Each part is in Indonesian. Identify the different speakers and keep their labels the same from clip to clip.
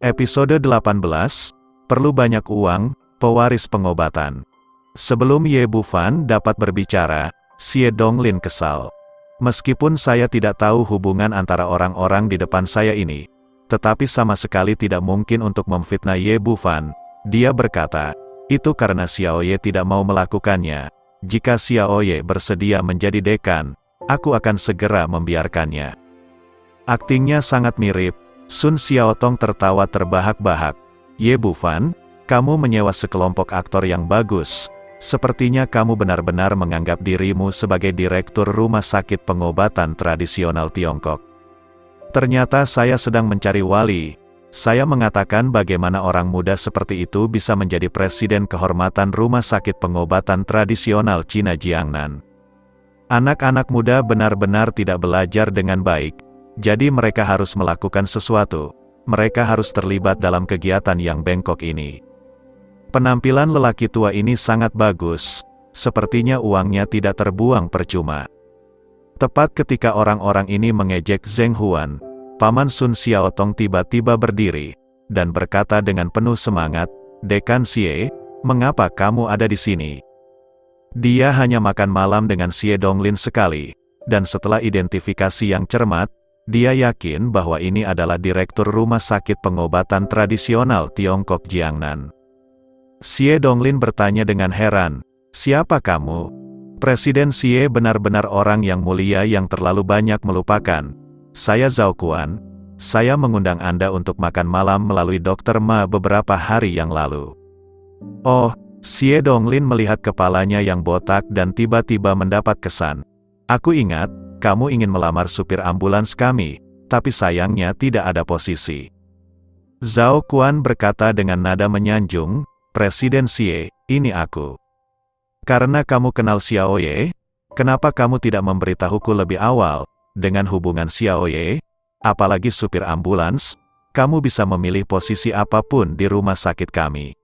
Speaker 1: Episode 18, Perlu Banyak Uang, Pewaris Pengobatan. Sebelum Ye Bufan dapat berbicara, Xie Donglin kesal. Meskipun saya tidak tahu hubungan antara orang-orang di depan saya ini, tetapi sama sekali tidak mungkin untuk memfitnah Ye Bufan. Dia berkata, itu karena Xiao Ye tidak mau melakukannya. Jika Xiao Ye bersedia menjadi dekan, aku akan segera membiarkannya. Aktingnya sangat mirip. Sun Xiaotong tertawa terbahak-bahak. Ye Bufan, kamu menyewa sekelompok aktor yang bagus. Sepertinya kamu benar-benar menganggap dirimu sebagai direktur rumah sakit pengobatan tradisional Tiongkok. Ternyata saya sedang mencari wali. Saya mengatakan bagaimana orang muda seperti itu bisa menjadi presiden kehormatan rumah sakit pengobatan tradisional Cina Jiangnan. Anak-anak muda benar-benar tidak belajar dengan baik. Jadi mereka harus melakukan sesuatu. Mereka harus terlibat dalam kegiatan yang bengkok ini. Penampilan lelaki tua ini sangat bagus. Sepertinya uangnya tidak terbuang percuma. Tepat ketika orang-orang ini mengejek Zheng Huan, Paman Sun Xiaotong tiba-tiba berdiri, dan berkata dengan penuh semangat, Dekan Xie, mengapa kamu ada di sini? Dia hanya makan malam dengan Xie Donglin sekali, dan setelah identifikasi yang cermat, dia yakin bahwa ini adalah direktur rumah sakit pengobatan tradisional Tiongkok Jiangnan. Xie Donglin bertanya dengan heran, siapa kamu? Presiden Xie benar-benar orang yang mulia yang terlalu banyak melupakan. Saya Zhao Kuan, saya mengundang Anda untuk makan malam melalui Dr. Ma beberapa hari yang lalu. Oh, Xie Donglin melihat kepalanya yang botak dan tiba-tiba mendapat kesan. Aku ingat, kamu ingin melamar supir ambulans kami, tapi sayangnya tidak ada posisi. Zhao Kuan berkata dengan nada menyanjung, Presiden Xie, ini aku. Karena kamu kenal Xiao Ye, kenapa kamu tidak memberitahuku lebih awal? Dengan hubungan Xiao Ye, apalagi supir ambulans, kamu bisa memilih posisi apapun di rumah sakit kami.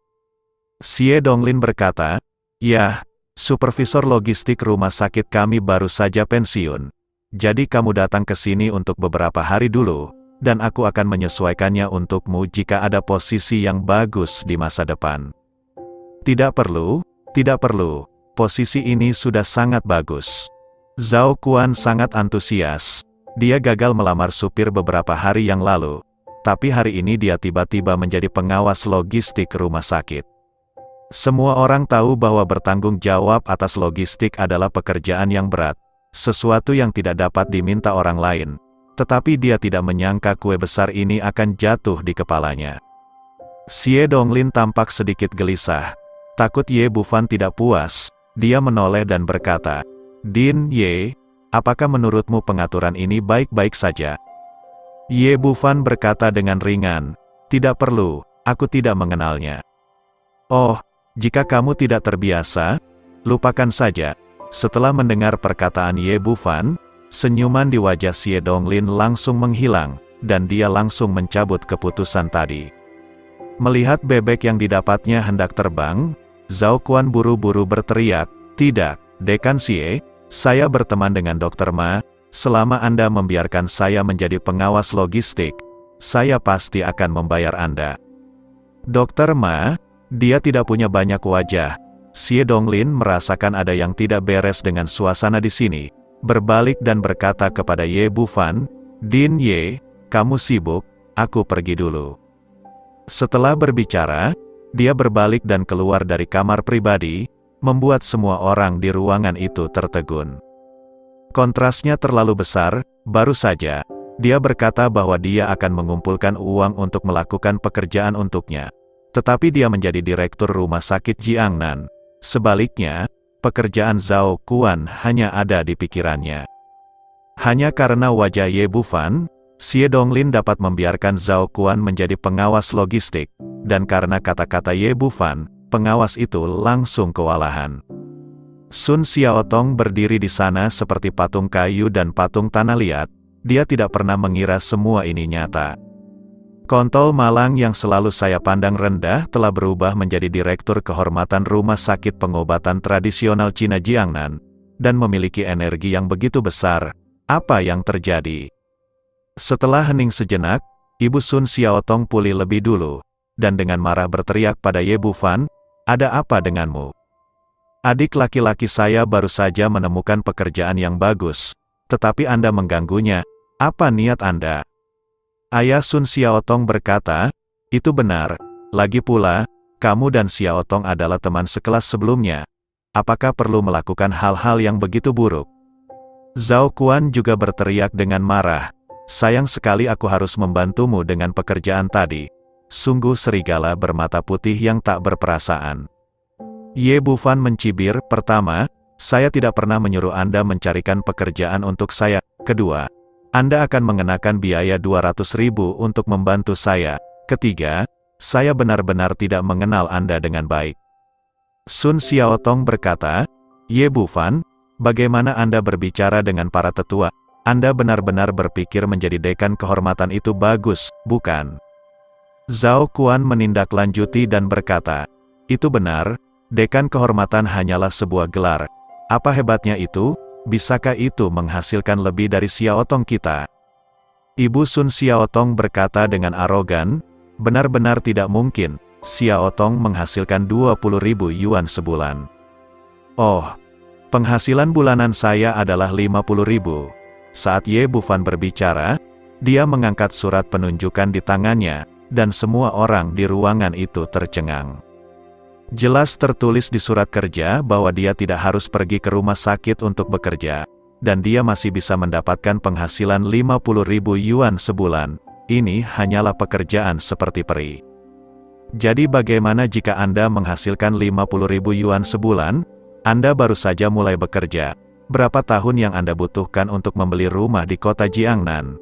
Speaker 1: Xie Donglin berkata, ya, supervisor logistik rumah sakit kami baru saja pensiun. Jadi kamu datang ke sini untuk beberapa hari dulu, dan aku akan menyesuaikannya untukmu jika ada posisi yang bagus di masa depan. Tidak perlu, posisi ini sudah sangat bagus. Zhao Kuan sangat antusias. Dia gagal melamar supir beberapa hari yang lalu, tapi hari ini dia tiba-tiba menjadi pengawas logistik rumah sakit. Semua orang tahu bahwa bertanggung jawab atas logistik adalah pekerjaan yang berat. Sesuatu yang tidak dapat diminta orang lain, tetapi dia tidak menyangka kue besar ini akan jatuh di kepalanya. Xie Donglin tampak sedikit gelisah. Takut Ye Bufan tidak puas, dia menoleh dan berkata, Din Ye, apakah menurutmu pengaturan ini baik-baik saja? Ye Bufan berkata dengan ringan, tidak perlu, aku tidak mengenalnya. Oh, jika kamu tidak terbiasa, lupakan saja. Setelah mendengar perkataan Ye Bufan, senyuman di wajah Xie Donglin langsung menghilang, dan dia langsung mencabut keputusan tadi. Melihat bebek yang didapatnya hendak terbang, Zhao Kuan buru-buru berteriak, tidak, Dekan Xie, saya berteman dengan Dr. Ma, selama Anda membiarkan saya menjadi pengawas logistik, saya pasti akan membayar Anda. Dr. Ma, dia tidak punya banyak wajah. Xie Donglin merasakan ada yang tidak beres dengan suasana di sini, berbalik dan berkata kepada Ye Bufan, Din Ye, kamu sibuk, aku pergi dulu. Setelah berbicara, dia berbalik dan keluar dari kamar pribadi, membuat semua orang di ruangan itu tertegun. Kontrasnya terlalu besar, baru saja, dia berkata bahwa dia akan mengumpulkan uang untuk melakukan pekerjaan untuknya. Tetapi dia menjadi direktur rumah sakit Jiangnan. Sebaliknya, pekerjaan Zhao Kuan hanya ada di pikirannya. Hanya karena wajah Ye Bufan, Xie Donglin dapat membiarkan Zhao Kuan menjadi pengawas logistik, dan karena kata-kata Ye Bufan, pengawas itu langsung kewalahan. Sun Xiaotong berdiri di sana seperti patung kayu dan patung tanah liat, dia tidak pernah mengira semua ini nyata. Kontol malang yang selalu saya pandang rendah telah berubah menjadi direktur kehormatan rumah sakit pengobatan tradisional Cina Jiangnan, dan memiliki energi yang begitu besar. Apa yang terjadi? Setelah hening sejenak, Ibu Sun Xiaotong pulih lebih dulu, dan dengan marah berteriak pada Ye Bufan, "Ada apa denganmu? Adik laki-laki saya baru saja menemukan pekerjaan yang bagus, tetapi Anda mengganggunya. Apa niat Anda?" Ayah Sun Xiaotong berkata, "Itu benar. Lagi pula, kamu dan Xiaotong adalah teman sekelas sebelumnya. Apakah perlu melakukan hal-hal yang begitu buruk?" Zhao Kuan juga berteriak dengan marah, "Sayang sekali aku harus membantumu dengan pekerjaan tadi. Sungguh serigala bermata putih yang tak berperasaan." Ye Bufan mencibir, "Pertama, saya tidak pernah menyuruh Anda mencarikan pekerjaan untuk saya. Kedua, Anda akan mengenakan biaya 200.000 untuk membantu saya. Ketiga, saya benar-benar tidak mengenal Anda dengan baik." Sun Xiaotong berkata, "Ye Bufan, bagaimana Anda berbicara dengan para tetua? Anda benar-benar berpikir menjadi dekan kehormatan itu bagus, bukan?" Zhao Kuan menindaklanjuti dan berkata, "Itu benar. Dekan kehormatan hanyalah sebuah gelar. Apa hebatnya itu? Bisakah itu menghasilkan lebih dari Xiaotong kita?" Ibu Sun Xiaotong berkata dengan arogan, "Benar-benar tidak mungkin. Xiaotong menghasilkan 20.000 yuan sebulan." "Oh, penghasilan bulanan saya adalah 50.000. Saat Ye Bufan berbicara, dia mengangkat surat penunjukan di tangannya, dan semua orang di ruangan itu tercengang. Jelas tertulis di surat kerja bahwa dia tidak harus pergi ke rumah sakit untuk bekerja, dan dia masih bisa mendapatkan penghasilan 50.000 yuan sebulan. Ini hanyalah pekerjaan seperti peri. Jadi bagaimana jika Anda menghasilkan 50.000 yuan sebulan? Anda baru saja mulai bekerja. Berapa tahun yang Anda butuhkan untuk membeli rumah di kota Jiangnan?"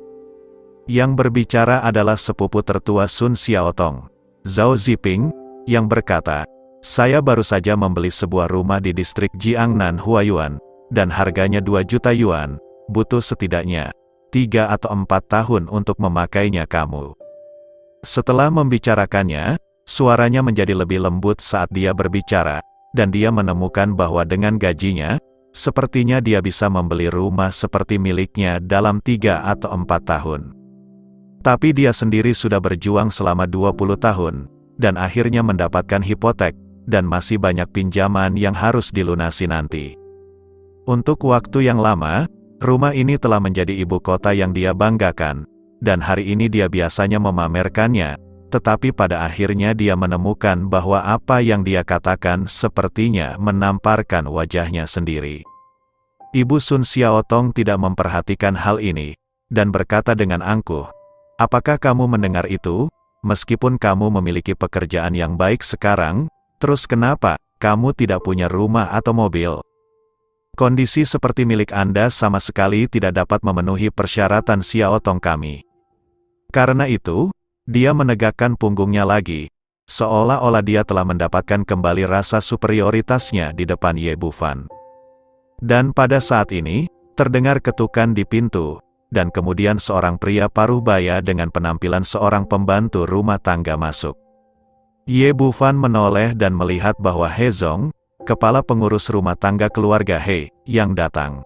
Speaker 1: Yang berbicara adalah sepupu tertua Sun Xiaotong, Zhao Ziping, yang berkata, "Saya baru saja membeli sebuah rumah di distrik Jiangnan Huayuan, dan harganya 2 juta yuan, butuh setidaknya 3 atau 4 tahun untuk memakainya kamu." Setelah membicarakannya, suaranya menjadi lebih lembut saat dia berbicara, dan dia menemukan bahwa dengan gajinya, sepertinya dia bisa membeli rumah seperti miliknya dalam 3 atau 4 tahun. Tapi dia sendiri sudah berjuang selama 20 tahun, dan akhirnya mendapatkan hipotek, dan masih banyak pinjaman yang harus dilunasi nanti. Untuk waktu yang lama, rumah ini telah menjadi ibu kota yang dia banggakan, dan hari ini dia biasanya memamerkannya, tetapi pada akhirnya dia menemukan bahwa apa yang dia katakan sepertinya menamparkan wajahnya sendiri. Ibu Sun Xiaotong tidak memperhatikan hal ini, dan berkata dengan angkuh, "Apakah kamu mendengar itu? Meskipun kamu memiliki pekerjaan yang baik sekarang, terus kenapa kamu tidak punya rumah atau mobil? Kondisi seperti milik Anda sama sekali tidak dapat memenuhi persyaratan Xiaotong kami." Karena itu, dia menegakkan punggungnya lagi, seolah-olah dia telah mendapatkan kembali rasa superioritasnya di depan Ye Bufan. Dan pada saat ini, terdengar ketukan di pintu, dan kemudian seorang pria paruh baya dengan penampilan seorang pembantu rumah tangga masuk. Ye Bufan menoleh dan melihat bahwa He Zong, kepala pengurus rumah tangga keluarga He, yang datang.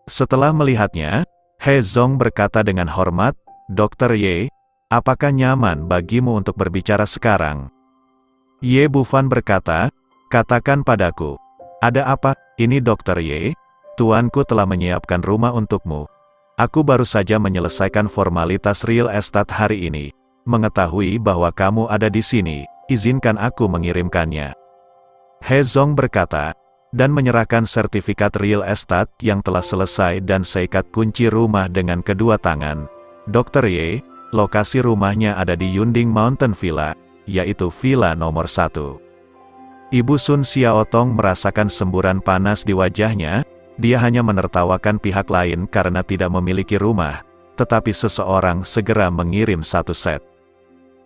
Speaker 1: Setelah melihatnya, He Zong berkata dengan hormat, "Dr. Ye, apakah nyaman bagimu untuk berbicara sekarang?" Ye Bufan berkata, "Katakan padaku, ada apa?" "Ini Dr. Ye, tuanku telah menyiapkan rumah untukmu. Aku baru saja menyelesaikan formalitas real estate hari ini. Mengetahui bahwa kamu ada di sini, izinkan aku mengirimkannya." He Zong berkata, dan menyerahkan sertifikat real estate yang telah selesai dan seikat kunci rumah dengan kedua tangan. "Dr. Ye, lokasi rumahnya ada di Yunding Mountain Villa, yaitu villa nomor 1. Ibu Sun Xiaotong merasakan semburan panas di wajahnya. Dia hanya menertawakan pihak lain karena tidak memiliki rumah, tetapi seseorang segera mengirim 1 set.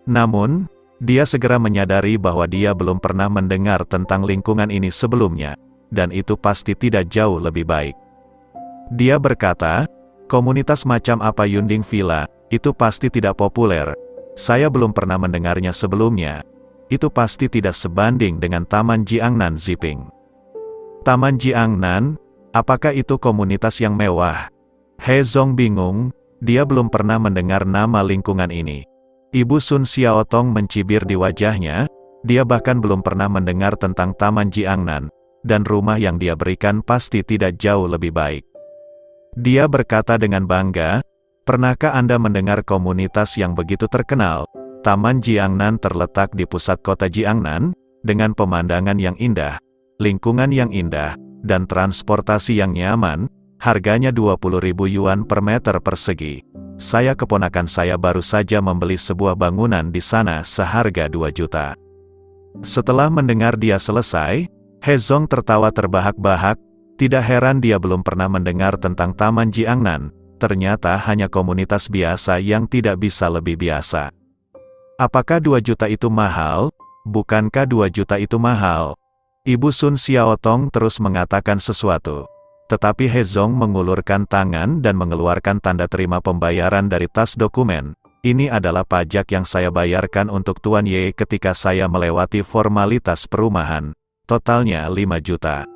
Speaker 1: Namun, dia segera menyadari bahwa dia belum pernah mendengar tentang lingkungan ini sebelumnya, dan itu pasti tidak jauh lebih baik. Dia berkata, "Komunitas macam apa Yunding Villa? Itu pasti tidak populer. Saya belum pernah mendengarnya sebelumnya. Itu pasti tidak sebanding dengan Taman Jiangnan Ziping." "Taman Jiangnan? Apakah itu komunitas yang mewah?" He Zong bingung. dia belum pernah mendengar nama lingkungan ini. Ibu Sun Xiaotong mencibir di wajahnya, dia bahkan belum pernah mendengar tentang Taman Jiangnan, dan rumah yang dia berikan pasti tidak jauh lebih baik. Dia berkata dengan bangga, "Pernahkah Anda mendengar komunitas yang begitu terkenal? Taman Jiangnan terletak di pusat kota Jiangnan, dengan pemandangan yang indah, lingkungan yang indah, dan transportasi yang nyaman, harganya 20.000 yuan per meter persegi. Saya keponakan saya baru saja membeli sebuah bangunan di sana seharga 2 juta. Setelah mendengar dia selesai, Hezong tertawa terbahak-bahak, tidak heran dia belum pernah mendengar tentang Taman Jiangnan, ternyata hanya komunitas biasa yang tidak bisa lebih biasa. Apakah 2 juta itu mahal? Bukankah 2 juta itu mahal? Ibu Sun Xiaotong terus mengatakan sesuatu. Tetapi Hezong mengulurkan tangan dan mengeluarkan tanda terima pembayaran dari tas dokumen. Ini adalah pajak yang saya bayarkan untuk Tuan Ye ketika saya melewati formalitas perumahan. Totalnya 5 juta.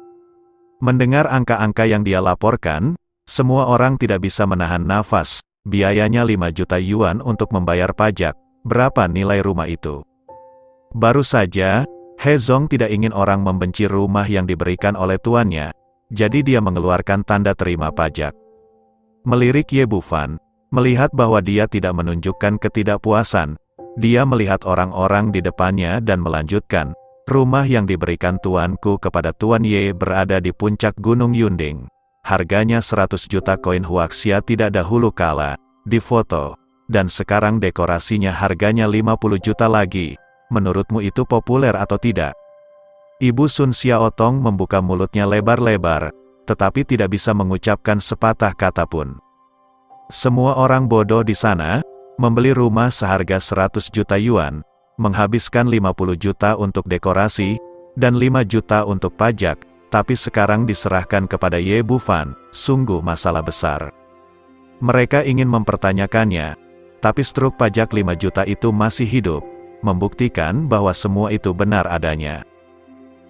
Speaker 1: Mendengar angka-angka yang dia laporkan, semua orang tidak bisa menahan nafas. Biayanya 5 juta yuan untuk membayar pajak. Berapa nilai rumah itu? Baru saja, Hezong tidak ingin orang membenci rumah yang diberikan oleh tuannya. Jadi dia mengeluarkan tanda terima pajak. Melirik Ye Bufan, melihat bahwa dia tidak menunjukkan ketidakpuasan, dia melihat orang-orang di depannya dan melanjutkan, "Rumah yang diberikan tuanku kepada Tuan Ye berada di puncak Gunung Yunding. Harganya 100 juta koin Huaxia tidak dahulu kala, difoto, dan sekarang dekorasinya harganya 50 juta lagi. Menurutmu itu populer atau tidak?" Ibu Sun Xiaotong membuka mulutnya lebar-lebar, tetapi tidak bisa mengucapkan sepatah kata pun. Semua orang bodoh di sana, membeli rumah seharga 100 juta yuan, menghabiskan 50 juta untuk dekorasi, dan 5 juta untuk pajak, tapi sekarang diserahkan kepada Ye Bufan, sungguh masalah besar. Mereka ingin mempertanyakannya, tapi struk pajak 5 juta itu masih hidup, membuktikan bahwa semua itu benar adanya.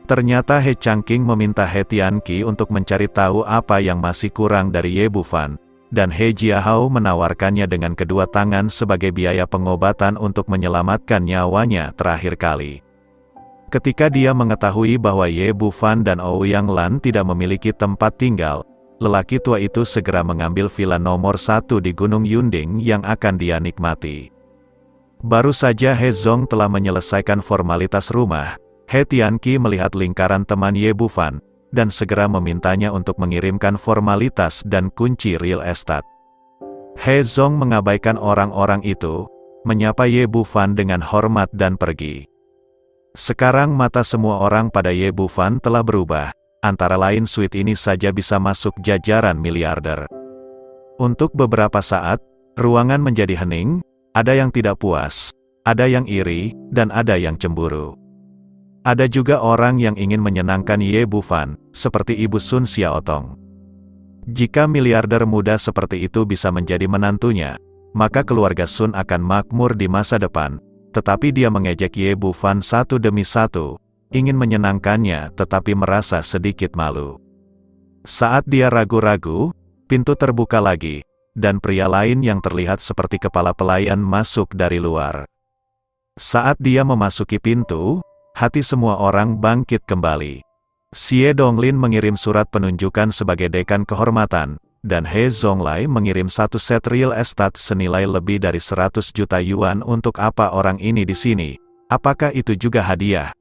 Speaker 1: Ternyata He Changqing meminta He Tianqi untuk mencari tahu apa yang masih kurang dari Ye Bufan, dan He Jiahao menawarkannya dengan kedua tangan sebagai biaya pengobatan untuk menyelamatkan nyawanya terakhir kali. Ketika dia mengetahui bahwa Ye Bufan dan Ouyang Lan tidak memiliki tempat tinggal, lelaki tua itu segera mengambil villa nomor 1 di Gunung Yunding yang akan dia nikmati. Baru saja He Zong telah menyelesaikan formalitas rumah, He Tianqi melihat lingkaran teman Ye Bufan, dan segera memintanya untuk mengirimkan formalitas dan kunci real estate. He Zong mengabaikan orang-orang itu, menyapa Ye Bufan dengan hormat dan pergi. Sekarang mata semua orang pada Ye Bufan telah berubah, antara lain suite ini saja bisa masuk jajaran miliarder. Untuk beberapa saat, ruangan menjadi hening, ada yang tidak puas, ada yang iri, dan ada yang cemburu. Ada juga orang yang ingin menyenangkan Ye Bufan, seperti Ibu Sun Xiaotong. Jika miliarder muda seperti itu bisa menjadi menantunya, maka keluarga Sun akan makmur di masa depan, tetapi dia mengejek Ye Bufan satu demi satu, ingin menyenangkannya tetapi merasa sedikit malu. Saat dia ragu-ragu, pintu terbuka lagi, dan pria lain yang terlihat seperti kepala pelayan masuk dari luar. Saat dia memasuki pintu, hati semua orang bangkit kembali. Xie Donglin mengirim surat penunjukan sebagai dekan kehormatan, dan He Zonglai mengirim satu set real estate senilai lebih dari 100 juta yuan. Untuk apa orang ini di sini? Apakah itu juga hadiah?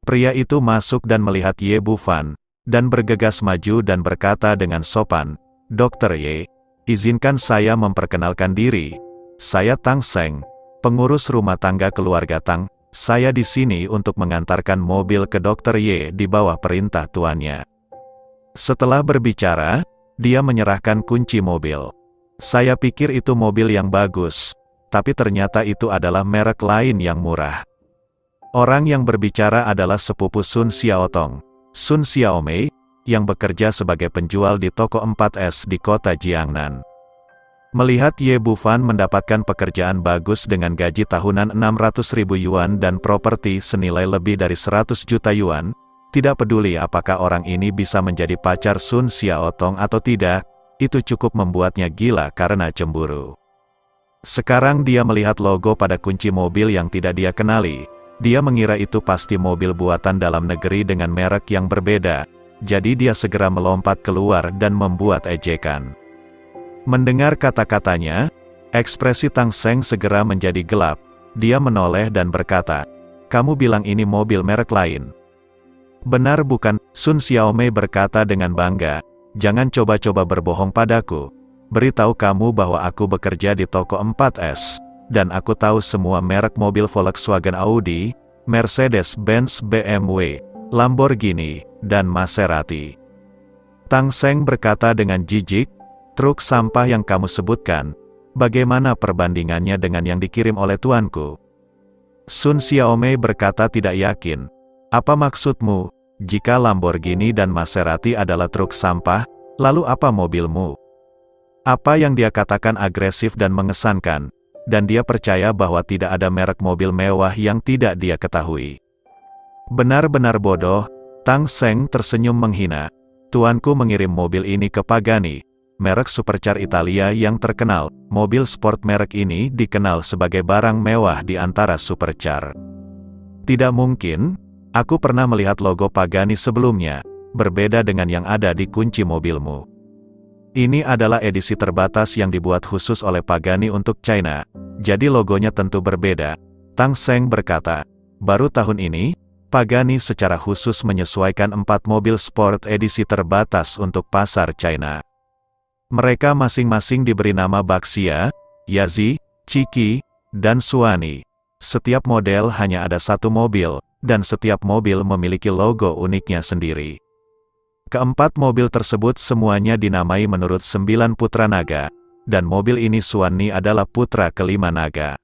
Speaker 1: Pria itu masuk dan melihat Ye Bufan, dan bergegas maju dan berkata dengan sopan, "Dr. Ye, izinkan saya memperkenalkan diri. Saya Tang Seng, pengurus rumah tangga keluarga Tang. Saya di sini untuk mengantarkan mobil ke Dr. Ye di bawah perintah tuannya." Setelah berbicara, dia menyerahkan kunci mobil. "Saya pikir itu mobil yang bagus, tapi ternyata itu adalah merek lain yang murah." Orang yang berbicara adalah sepupu Sun Xiaotong, Sun Xiaomei, yang bekerja sebagai penjual di toko 4S di kota Jiangnan. Melihat Ye Bufan mendapatkan pekerjaan bagus dengan gaji tahunan 600.000 yuan dan properti senilai lebih dari 100 juta yuan, tidak peduli apakah orang ini bisa menjadi pacar Sun Xiaotong atau tidak, itu cukup membuatnya gila karena cemburu. Sekarang dia melihat logo pada kunci mobil yang tidak dia kenali. Dia mengira itu pasti mobil buatan dalam negeri dengan merek yang berbeda, jadi dia segera melompat keluar dan membuat ejekan. Mendengar kata-katanya, ekspresi Tang Seng segera menjadi gelap. Dia menoleh dan berkata, "Kamu bilang ini mobil merek lain?" "Benar bukan?" Sun Xiaomei berkata dengan bangga. "Jangan coba-coba berbohong padaku. Beritahu kamu bahwa aku bekerja di toko 4S, dan aku tahu semua merek mobil Volkswagen, Audi, Mercedes-Benz, BMW, Lamborghini, dan Maserati." Tang Seng berkata dengan jijik, "Truk sampah yang kamu sebutkan, bagaimana perbandingannya dengan yang dikirim oleh tuanku?" Sun Xiaomei berkata tidak yakin. "Apa maksudmu? Jika Lamborghini dan Maserati adalah truk sampah, lalu apa mobilmu?" Apa yang dia katakan agresif dan mengesankan, dan dia percaya bahwa tidak ada merek mobil mewah yang tidak dia ketahui. Benar-benar bodoh, Tang Seng tersenyum menghina. "Tuanku mengirim mobil ini ke Pagani, merek supercar Italia yang terkenal. Mobil sport merek ini dikenal sebagai barang mewah di antara supercar." "Tidak mungkin, aku pernah melihat logo Pagani sebelumnya, berbeda dengan yang ada di kunci mobilmu. Ini adalah edisi terbatas yang dibuat khusus oleh Pagani untuk China, jadi logonya tentu berbeda." Tang Seng berkata, "Baru tahun ini, Pagani secara khusus menyesuaikan 4 mobil sport edisi terbatas untuk pasar China. Mereka masing-masing diberi nama Baxia, Yazi, Chiki, dan Suani. Setiap model hanya ada 1 mobil, dan setiap mobil memiliki logo uniknya sendiri. Keempat mobil tersebut semuanya dinamai menurut 9 putra naga, dan mobil ini Suani adalah putra kelima naga.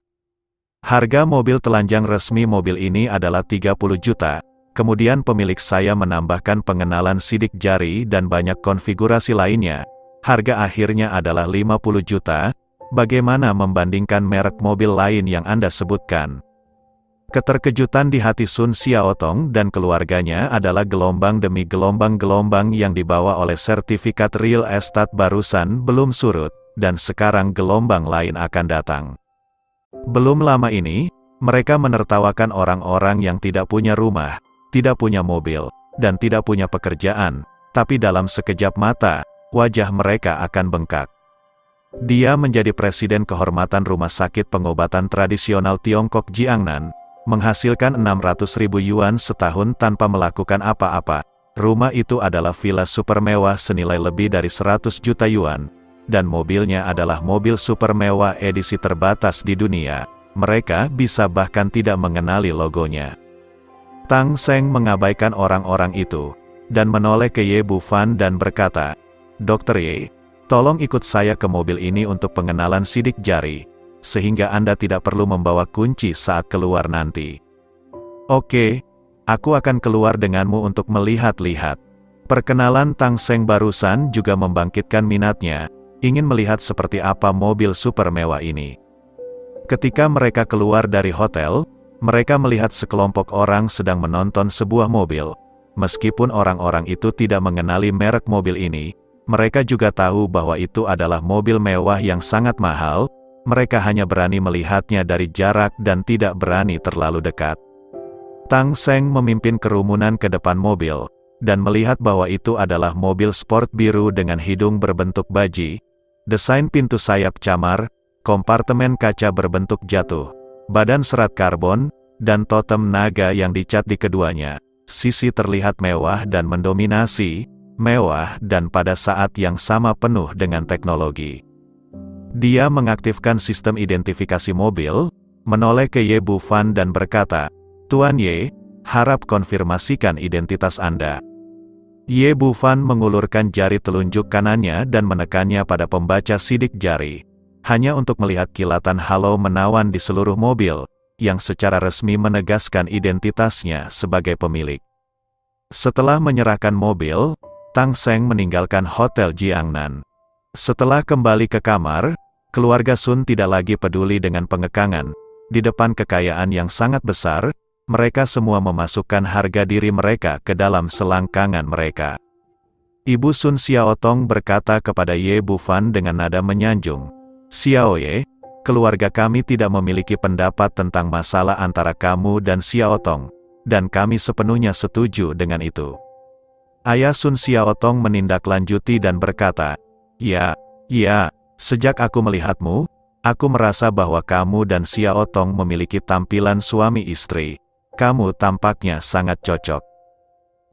Speaker 1: Harga mobil telanjang resmi mobil ini adalah 30 juta, kemudian pemilik saya menambahkan pengenalan sidik jari dan banyak konfigurasi lainnya. Harga akhirnya adalah 50 juta, bagaimana membandingkan merek mobil lain yang Anda sebutkan?" Keterkejutan di hati Sun Xiaotong dan keluarganya adalah gelombang demi gelombang yang dibawa oleh sertifikat real estate barusan belum surut, dan sekarang gelombang lain akan datang. Belum lama ini, mereka menertawakan orang-orang yang tidak punya rumah, tidak punya mobil, dan tidak punya pekerjaan, tapi dalam sekejap mata, wajah mereka akan bengkak. Dia menjadi presiden kehormatan Rumah Sakit Pengobatan Tradisional Tiongkok Jiangnan, menghasilkan 600.000 yuan setahun tanpa melakukan apa-apa. Rumah itu adalah villa super mewah senilai lebih dari 100 juta yuan, dan mobilnya adalah mobil super mewah edisi terbatas di dunia. Mereka bisa bahkan tidak mengenali logonya. Tang Seng mengabaikan orang-orang itu, dan menoleh ke Ye Bufan dan berkata, "Dr. Ye, tolong ikut saya ke mobil ini untuk pengenalan sidik jari, sehingga Anda tidak perlu membawa kunci saat keluar nanti." "Oke, aku akan keluar denganmu untuk melihat-lihat." Perkenalan Tang Seng barusan juga membangkitkan minatnya, ingin melihat seperti apa mobil super mewah ini. Ketika mereka keluar dari hotel, mereka melihat sekelompok orang sedang menonton sebuah mobil. Meskipun orang-orang itu tidak mengenali merek mobil ini, mereka juga tahu bahwa itu adalah mobil mewah yang sangat mahal. Mereka hanya berani melihatnya dari jarak dan tidak berani terlalu dekat. Tang Seng memimpin kerumunan ke depan mobil, dan melihat bahwa itu adalah mobil sport biru dengan hidung berbentuk baji, desain pintu sayap camar, kompartemen kaca berbentuk jatuh, badan serat karbon, dan totem naga yang dicat di keduanya. Sisi terlihat mewah dan mendominasi, mewah dan pada saat yang sama penuh dengan teknologi. Dia mengaktifkan sistem identifikasi mobil, menoleh ke Ye Bufan dan berkata, "Tuan Ye, harap konfirmasikan identitas Anda." Ye Bufan mengulurkan jari telunjuk kanannya dan menekannya pada pembaca sidik jari, hanya untuk melihat kilatan halo menawan di seluruh mobil, yang secara resmi menegaskan identitasnya sebagai pemilik. Setelah menyerahkan mobil, Tang Seng meninggalkan Hotel Jiangnan. Setelah kembali ke kamar, keluarga Sun tidak lagi peduli dengan pengekangan. Di depan kekayaan yang sangat besar, mereka semua memasukkan harga diri mereka ke dalam selangkangan mereka. Ibu Sun Xiaotong berkata kepada Ye Bufan dengan nada menyanjung, "Xiaoye, keluarga kami tidak memiliki pendapat tentang masalah antara kamu dan Xiaotong, dan kami sepenuhnya setuju dengan itu." Ayah Sun Xiaotong menindaklanjuti dan berkata, Ya, sejak aku melihatmu, aku merasa bahwa kamu dan Xiaotong memiliki tampilan suami istri. Kamu tampaknya sangat cocok."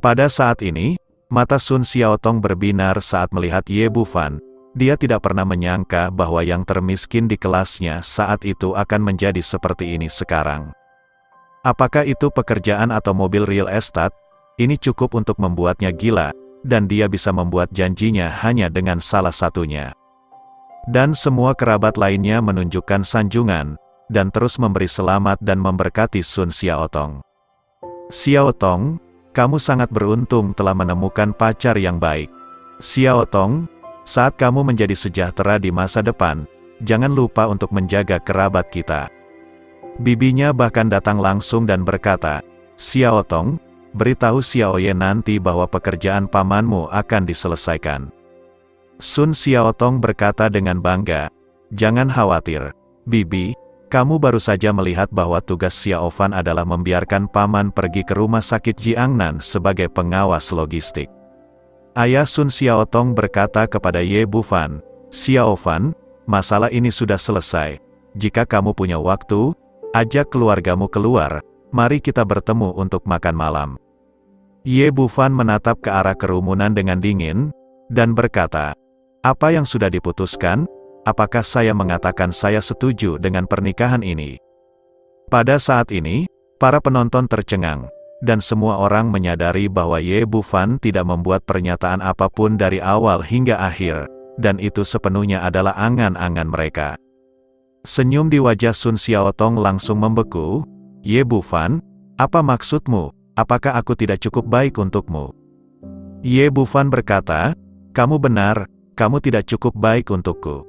Speaker 1: Pada saat ini, mata Sun Xiaotong berbinar saat melihat Ye Bufan. Dia tidak pernah menyangka bahwa yang termiskin di kelasnya saat itu akan menjadi seperti ini sekarang. Apakah itu pekerjaan atau mobil real estate? Ini cukup untuk membuatnya gila, dan dia bisa membuat janjinya hanya dengan salah satunya. Dan semua kerabat lainnya menunjukkan sanjungan, dan terus memberi selamat dan memberkati Sun Xiaotong. "Xiaotong, kamu sangat beruntung telah menemukan pacar yang baik. Xiaotong, saat kamu menjadi sejahtera di masa depan, jangan lupa untuk menjaga kerabat kita." Bibinya bahkan datang langsung dan berkata, "Xiaotong, beritahu Xiaoye nanti bahwa pekerjaan pamanmu akan diselesaikan." Sun Xiaotong berkata dengan bangga, "Jangan khawatir, Bibi, kamu baru saja melihat bahwa tugas Xiaofan adalah membiarkan paman pergi ke rumah sakit Jiangnan sebagai pengawas logistik." Ayah Sun Xiaotong berkata kepada Ye Bufan, "Xiaofan, masalah ini sudah selesai. Jika kamu punya waktu, ajak keluargamu keluar, mari kita bertemu untuk makan malam." Ye Bufan menatap ke arah kerumunan dengan dingin, dan berkata, "Apa yang sudah diputuskan? Apakah saya mengatakan saya setuju dengan pernikahan ini?" Pada saat ini, para penonton tercengang, dan semua orang menyadari bahwa Ye Bufan tidak membuat pernyataan apapun dari awal hingga akhir, dan itu sepenuhnya adalah angan-angan mereka. Senyum di wajah Sun Xiaotong langsung membeku. "Ye Bufan, apa maksudmu? Apakah aku tidak cukup baik untukmu?" Ye Bufan berkata, "Kamu benar, kamu tidak cukup baik untukku."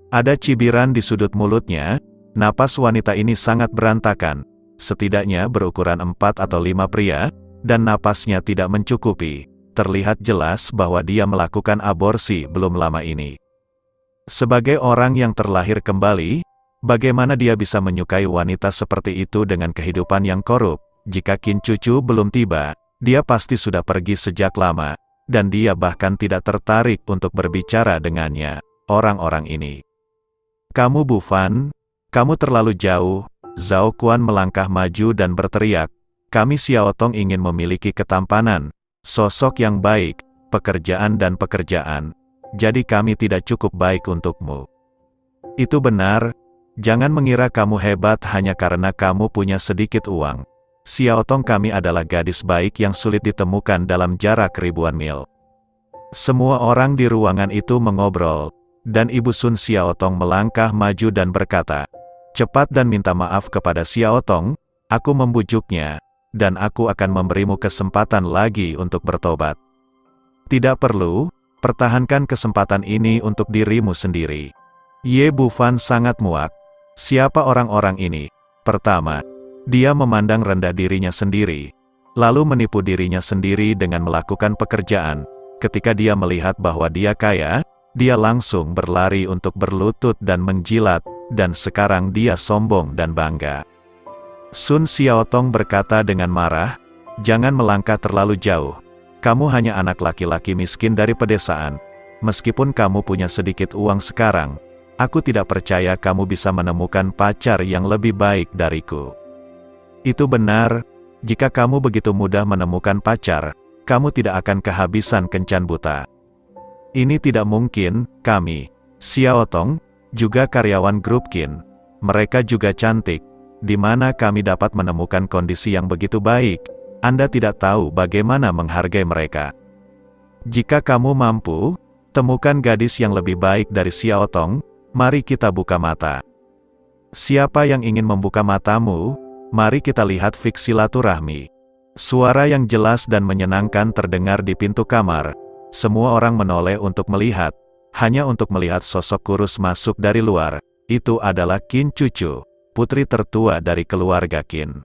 Speaker 1: Ada cibiran di sudut mulutnya. Napas wanita ini sangat berantakan, setidaknya berukuran 4 atau 5 pria, dan napasnya tidak mencukupi. Terlihat jelas bahwa dia melakukan aborsi belum lama ini. Sebagai orang yang terlahir kembali, bagaimana dia bisa menyukai wanita seperti itu dengan kehidupan yang korup? Jika Qin Cucu belum tiba, dia pasti sudah pergi sejak lama, dan dia bahkan tidak tertarik untuk berbicara dengannya, orang-orang ini. "Kamu Bufan, kamu terlalu jauh." Zhao Kuan melangkah maju dan berteriak, "Kami Xiaotong ingin memiliki ketampanan, sosok yang baik, pekerjaan dan pekerjaan. Jadi kami tidak cukup baik untukmu." "Itu benar, jangan mengira kamu hebat hanya karena kamu punya sedikit uang. Xiaotong kami adalah gadis baik yang sulit ditemukan dalam jarak ribuan mil." Semua orang di ruangan itu mengobrol, dan Ibu Sun Xiaotong melangkah maju dan berkata, "Cepat dan minta maaf kepada Xiaotong, aku membujuknya, dan aku akan memberimu kesempatan lagi untuk bertobat." "Tidak perlu, pertahankan kesempatan ini untuk dirimu sendiri." Ye Bufan sangat muak. Siapa orang-orang ini? Pertama, dia memandang rendah dirinya sendiri, lalu menipu dirinya sendiri dengan melakukan pekerjaan. Ketika dia melihat bahwa dia kaya, dia langsung berlari untuk berlutut dan menjilat, dan sekarang dia sombong dan bangga. Sun Xiaotong berkata dengan marah, "Jangan melangkah terlalu jauh. Kamu hanya anak laki-laki miskin dari pedesaan. Meskipun kamu punya sedikit uang sekarang, aku tidak percaya kamu bisa menemukan pacar yang lebih baik dariku." "Itu benar, jika kamu begitu mudah menemukan pacar, kamu tidak akan kehabisan kencan buta. Ini tidak mungkin. Kami, Xiaotong, juga karyawan grup Qin. Mereka juga cantik. Di mana kami dapat menemukan kondisi yang begitu baik? Anda tidak tahu bagaimana menghargai mereka. Jika kamu mampu, temukan gadis yang lebih baik dari Xiaotong, mari kita buka mata." "Siapa yang ingin membuka matamu? Mari kita lihat fiksi silaturahmi." Suara yang jelas dan menyenangkan terdengar di pintu kamar. Semua orang menoleh untuk melihat, hanya untuk melihat sosok kurus masuk dari luar. Itu adalah Qin Cucu, putri tertua dari keluarga Qin.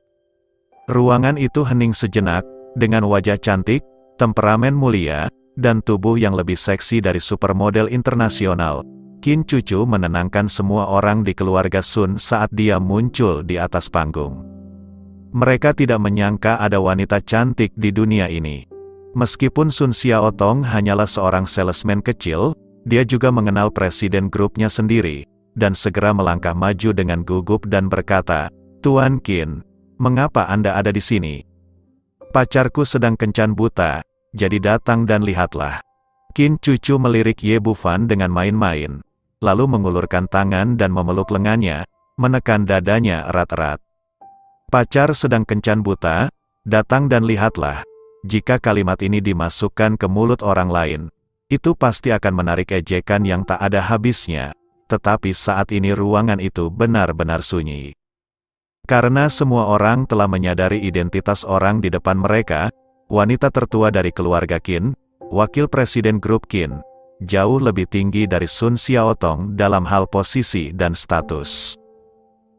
Speaker 1: Ruangan itu hening sejenak, dengan wajah cantik, temperamen mulia, dan tubuh yang lebih seksi dari supermodel internasional, Qin Cucu menenangkan semua orang di keluarga Sun saat dia muncul di atas panggung. Mereka tidak menyangka ada wanita cantik di dunia ini. Meskipun Sun Xiaotong hanyalah seorang salesman kecil, dia juga mengenal presiden grupnya sendiri, dan segera melangkah maju dengan gugup dan berkata, "Tuan Qin, mengapa Anda ada di sini? Pacarku sedang kencan buta, jadi datang dan lihatlah." Qin Cucu melirik Ye Bufan dengan main-main, lalu mengulurkan tangan dan memeluk lengannya, menekan dadanya erat-erat. "Pacar sedang kencan buta, datang dan lihatlah." Jika kalimat ini dimasukkan ke mulut orang lain, itu pasti akan menarik ejekan yang tak ada habisnya. Tetapi saat ini ruangan itu benar-benar sunyi. Karena semua orang telah menyadari identitas orang di depan mereka, wanita tertua dari keluarga Qin, wakil presiden grup Qin, jauh lebih tinggi dari Sun Xiaotong dalam hal posisi dan status.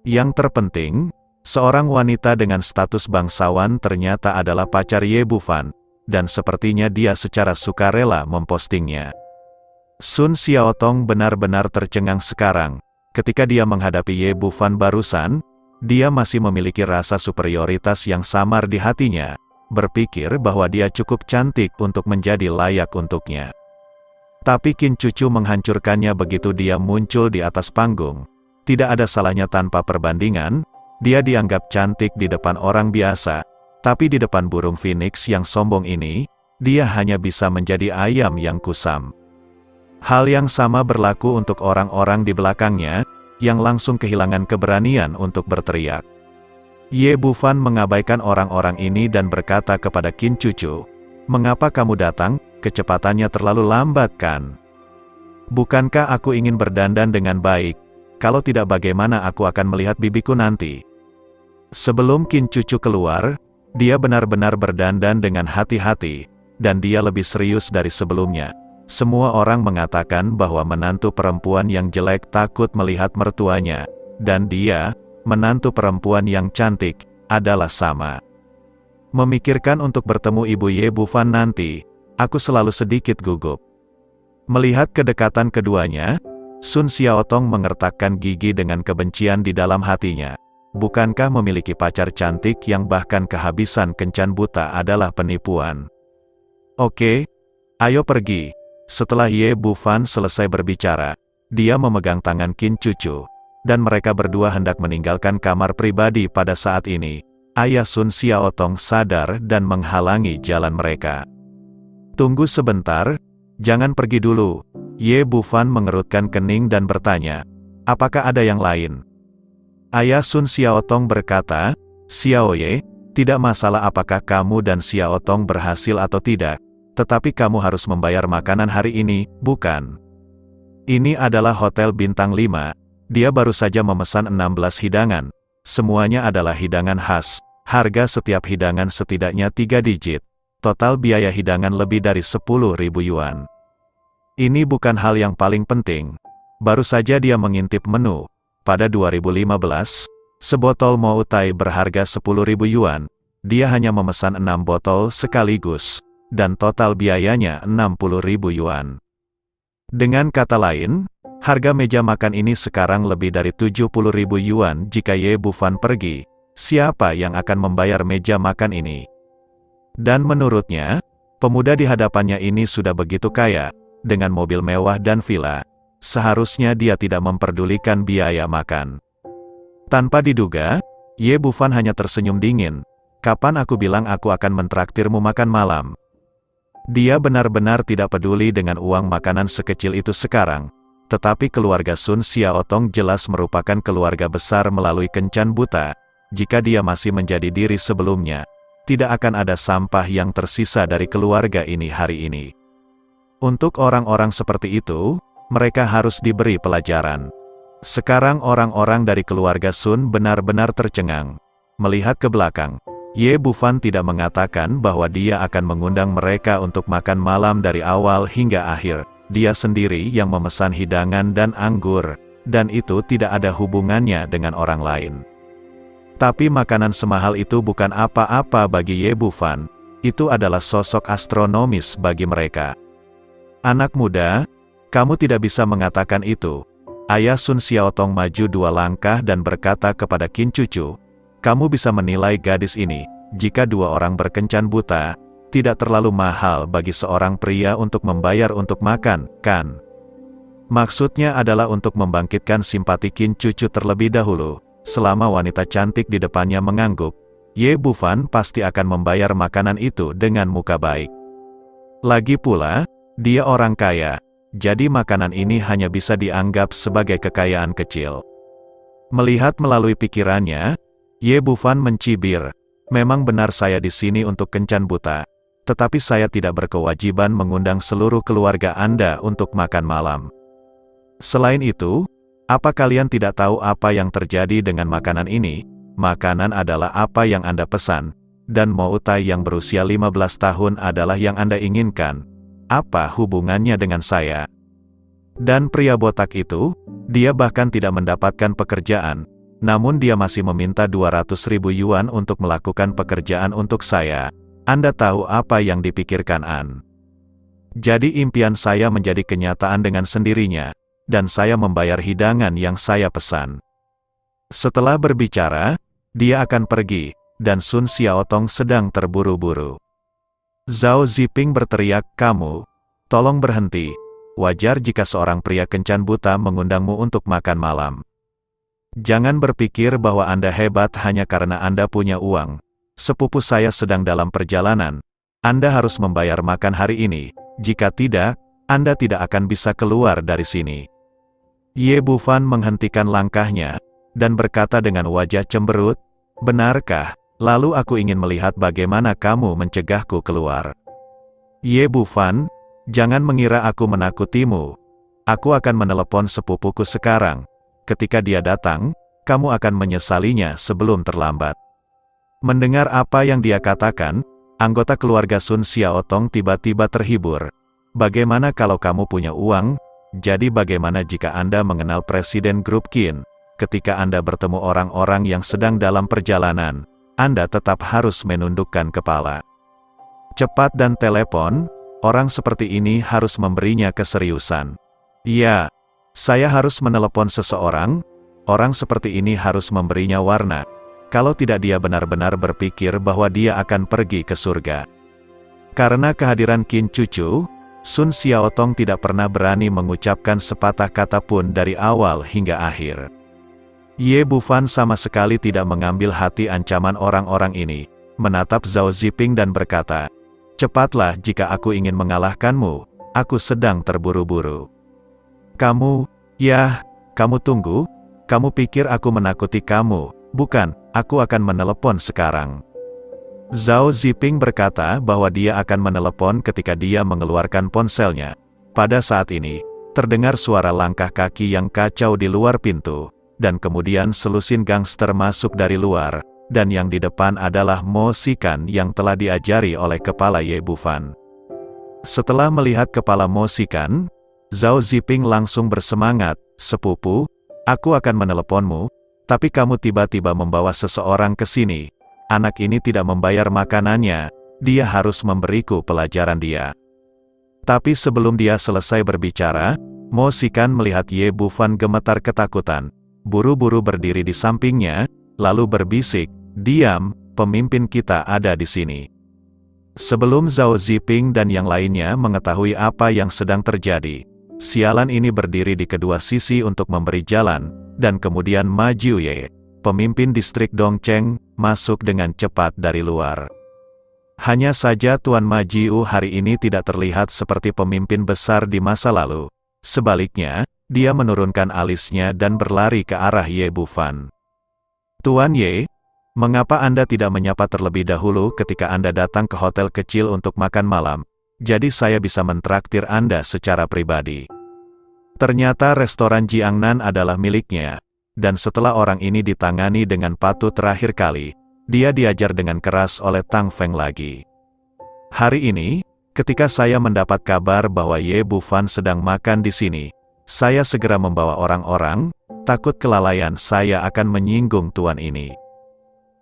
Speaker 1: Yang terpenting, seorang wanita dengan status bangsawan ternyata adalah pacar Ye Bufan, dan sepertinya dia secara sukarela mempostingnya. Sun Xiaotong benar-benar tercengang sekarang. Ketika dia menghadapi Ye Bufan barusan, dia masih memiliki rasa superioritas yang samar di hatinya, berpikir bahwa dia cukup cantik untuk menjadi layak untuknya. Tapi Qin Cucu menghancurkannya begitu dia muncul di atas panggung. Tidak ada salahnya tanpa perbandingan, dia dianggap cantik di depan orang biasa, tapi di depan burung phoenix yang sombong ini, dia hanya bisa menjadi ayam yang kusam. Hal yang sama berlaku untuk orang-orang di belakangnya, yang langsung kehilangan keberanian untuk berteriak. Ye Bufan mengabaikan orang-orang ini dan berkata kepada Qin Cucu, "Mengapa kamu datang? Kecepatannya terlalu lambat kan? Bukankah aku ingin berdandan dengan baik? Kalau tidak bagaimana aku akan melihat bibiku nanti?" Sebelum Qin Cucu keluar, dia benar-benar berdandan dengan hati-hati, dan dia lebih serius dari sebelumnya. Semua orang mengatakan bahwa menantu perempuan yang jelek takut melihat mertuanya, dan dia, menantu perempuan yang cantik, adalah sama. Memikirkan untuk bertemu Ibu Ye Bufan nanti, aku selalu sedikit gugup. Melihat kedekatan keduanya, Sun Xiaotong mengertakkan gigi dengan kebencian di dalam hatinya. Bukankah memiliki pacar cantik yang bahkan kehabisan kencan buta adalah penipuan? Oke, ayo pergi. Setelah Ye Bufan selesai berbicara, dia memegang tangan Qin Cucu, dan mereka berdua hendak meninggalkan kamar pribadi pada saat ini. Ayah Sun Xiaotong sadar dan menghalangi jalan mereka. "Tunggu sebentar, jangan pergi dulu." Ye Bufan mengerutkan kening dan bertanya, "Apakah ada yang lain?" Ayah Sun Xiaotong berkata, "Xiaoye, tidak masalah apakah kamu dan Xiaotong berhasil atau tidak, tetapi kamu harus membayar makanan hari ini, bukan? Ini adalah hotel bintang 5, dia baru saja memesan 16 hidangan, semuanya adalah hidangan khas, harga setiap hidangan setidaknya 3 digit, total biaya hidangan lebih dari 10.000 yuan. Ini bukan hal yang paling penting, baru saja dia mengintip menu. Pada 2015, sebotol Moutai berharga 10.000 yuan, dia hanya memesan 6 botol sekaligus, dan total biayanya 60.000 yuan. Dengan kata lain, harga meja makan ini sekarang lebih dari 70.000 yuan. Jika Ye Bufan pergi, siapa yang akan membayar meja makan ini? Dan menurutnya, pemuda di hadapannya ini sudah begitu kaya, dengan mobil mewah dan villa. Seharusnya dia tidak memperdulikan biaya makan. Tanpa diduga, Ye Bufan hanya tersenyum dingin. "Kapan aku bilang aku akan mentraktirmu makan malam?" Dia benar-benar tidak peduli dengan uang makanan sekecil itu sekarang. Tetapi keluarga Sun Xiaotong jelas merupakan keluarga besar melalui kencan buta. Jika dia masih menjadi diri sebelumnya, tidak akan ada sampah yang tersisa dari keluarga ini hari ini. Untuk orang-orang seperti itu, mereka harus diberi pelajaran. Sekarang orang-orang dari keluarga Sun benar-benar tercengang. Melihat ke belakang, Ye Bufan tidak mengatakan bahwa dia akan mengundang mereka untuk makan malam dari awal hingga akhir. Dia sendiri yang memesan hidangan dan anggur, dan itu tidak ada hubungannya dengan orang lain. Tapi makanan semahal itu bukan apa-apa bagi Ye Bufan. Itu adalah sosok astronomis bagi mereka. Anak muda, kamu tidak bisa mengatakan itu. Ayah Sun Xiaotong maju 2 langkah dan berkata kepada Qin Cucu, kamu bisa menilai gadis ini, jika 2 orang berkencan buta, tidak terlalu mahal bagi seorang pria untuk membayar untuk makan, kan? Maksudnya adalah untuk membangkitkan simpati Qin Cucu terlebih dahulu. Selama wanita cantik di depannya mengangguk, Ye Bufan pasti akan membayar makanan itu dengan muka baik. Lagi pula, dia orang kaya, jadi makanan ini hanya bisa dianggap sebagai kekayaan kecil. Melihat melalui pikirannya, Ye Bufan mencibir, memang benar saya di sini untuk kencan buta, tetapi saya tidak berkewajiban mengundang seluruh keluarga Anda untuk makan malam. Selain itu, apa kalian tidak tahu apa yang terjadi dengan makanan ini? Makanan adalah apa yang Anda pesan, dan Moutai yang berusia 15 tahun adalah yang Anda inginkan. Apa hubungannya dengan saya? Dan pria botak itu, dia bahkan tidak mendapatkan pekerjaan, namun dia masih meminta 200.000 yuan untuk melakukan pekerjaan untuk saya. Anda tahu apa yang dipikirkan An? Jadi impian saya menjadi kenyataan dengan sendirinya, dan saya membayar hidangan yang saya pesan. Setelah berbicara, dia akan pergi, dan Sun Xiaotong sedang terburu-buru. Zhao Ziping berteriak, kamu, tolong berhenti. Wajar jika seorang pria kencan buta mengundangmu untuk makan malam. Jangan berpikir bahwa Anda hebat hanya karena Anda punya uang. Sepupu saya sedang dalam perjalanan. Anda harus membayar makan hari ini. Jika tidak, Anda tidak akan bisa keluar dari sini. Ye Bufan menghentikan langkahnya, dan berkata dengan wajah cemberut, benarkah? Lalu aku ingin melihat bagaimana kamu mencegahku keluar. Ye Bufan, jangan mengira aku menakutimu. Aku akan menelepon sepupuku sekarang. Ketika dia datang, kamu akan menyesalinya sebelum terlambat. Mendengar apa yang dia katakan, anggota keluarga Sun Xiaotong tiba-tiba terhibur. Bagaimana kalau kamu punya uang? Jadi bagaimana jika Anda mengenal Presiden Grup Qin? Ketika Anda bertemu orang-orang yang sedang dalam perjalanan, Anda tetap harus menundukkan kepala. Cepat dan telepon, orang seperti ini harus memberinya keseriusan. Ya, saya harus menelepon seseorang, orang seperti ini harus memberinya warna. Kalau tidak dia benar-benar berpikir bahwa dia akan pergi ke surga. Karena kehadiran Qin Cucu, Sun Xiaotong tidak pernah berani mengucapkan sepatah kata pun dari awal hingga akhir. Ye Bufan sama sekali tidak mengambil hati ancaman orang-orang ini, menatap Zhao Ziping dan berkata, cepatlah jika aku ingin mengalahkanmu, aku sedang terburu-buru. Kamu, kamu tunggu, kamu pikir aku menakuti kamu, bukan, aku akan menelepon sekarang. Zhao Ziping berkata bahwa dia akan menelepon ketika dia mengeluarkan ponselnya. Pada saat ini, terdengar suara langkah kaki yang kacau di luar pintu, dan kemudian selusin gangster masuk dari luar, dan yang di depan adalah Mo Sikan yang telah diajari oleh kepala Ye Bufan. Setelah melihat kepala Mo Sikan, Zhao Ziping langsung bersemangat, sepupu, aku akan meneleponmu, tapi kamu tiba-tiba membawa seseorang ke sini. Anak ini tidak membayar makanannya, dia harus memberiku pelajaran dia. Tapi sebelum dia selesai berbicara, Mo Sikan melihat Ye Bufan gemetar ketakutan, buru-buru berdiri di sampingnya, lalu berbisik, diam, pemimpin kita ada di sini. Sebelum Zhao Ziping dan yang lainnya mengetahui apa yang sedang terjadi, sialan ini berdiri di kedua sisi untuk memberi jalan, dan kemudian maju Ye, pemimpin distrik Dongcheng, masuk dengan cepat dari luar. Hanya saja Tuan Ma Jiu hari ini tidak terlihat seperti pemimpin besar di masa lalu. Sebaliknya, dia menurunkan alisnya dan berlari ke arah Ye Bufan. Tuan Ye, mengapa Anda tidak menyapa terlebih dahulu ketika Anda datang ke hotel kecil untuk makan malam? Jadi saya bisa mentraktir Anda secara pribadi. Ternyata restoran Jiangnan adalah miliknya. Dan setelah orang ini ditangani dengan patuh terakhir kali, dia diajar dengan keras oleh Tang Feng lagi. Hari ini, ketika saya mendapat kabar bahwa Ye Bufan sedang makan di sini, saya segera membawa orang-orang, takut kelalaian saya akan menyinggung tuan ini.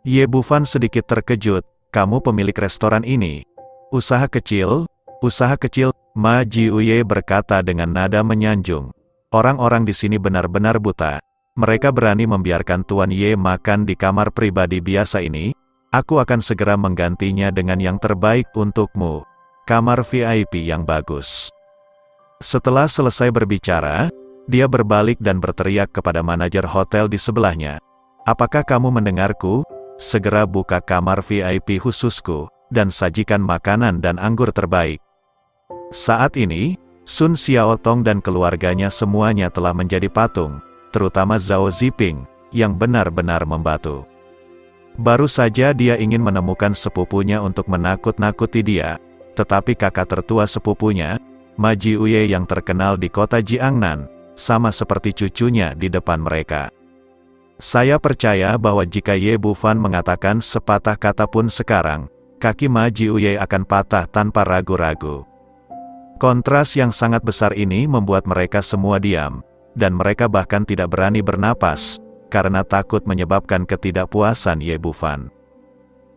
Speaker 1: Ye Bufan sedikit terkejut, kamu pemilik restoran ini? Usaha kecil, Ma Jiuye berkata dengan nada menyanjung. Orang-orang di sini benar-benar buta. Mereka berani membiarkan Tuan Ye makan di kamar pribadi biasa ini. Aku akan segera menggantinya dengan yang terbaik untukmu. Kamar VIP yang bagus. Setelah selesai berbicara, dia berbalik dan berteriak kepada manajer hotel di sebelahnya. Apakah kamu mendengarku? Segera buka kamar VIP khususku, dan sajikan makanan dan anggur terbaik. Saat ini, Sun Xiaotong dan keluarganya semuanya telah menjadi patung, terutama Zhao Ziping, yang benar-benar membatu. Baru saja dia ingin menemukan sepupunya untuk menakut-nakuti dia, tetapi kakak tertua sepupunya, Ma Jiuye yang terkenal di kota Jiangnan, sama seperti cucunya di depan mereka. Saya percaya bahwa jika Ye Bufan mengatakan sepatah kata pun sekarang, kaki Ma Jiuye akan patah tanpa ragu-ragu. Kontras yang sangat besar ini membuat mereka semua diam, dan mereka bahkan tidak berani bernapas, karena takut menyebabkan ketidakpuasan Ye Bufan.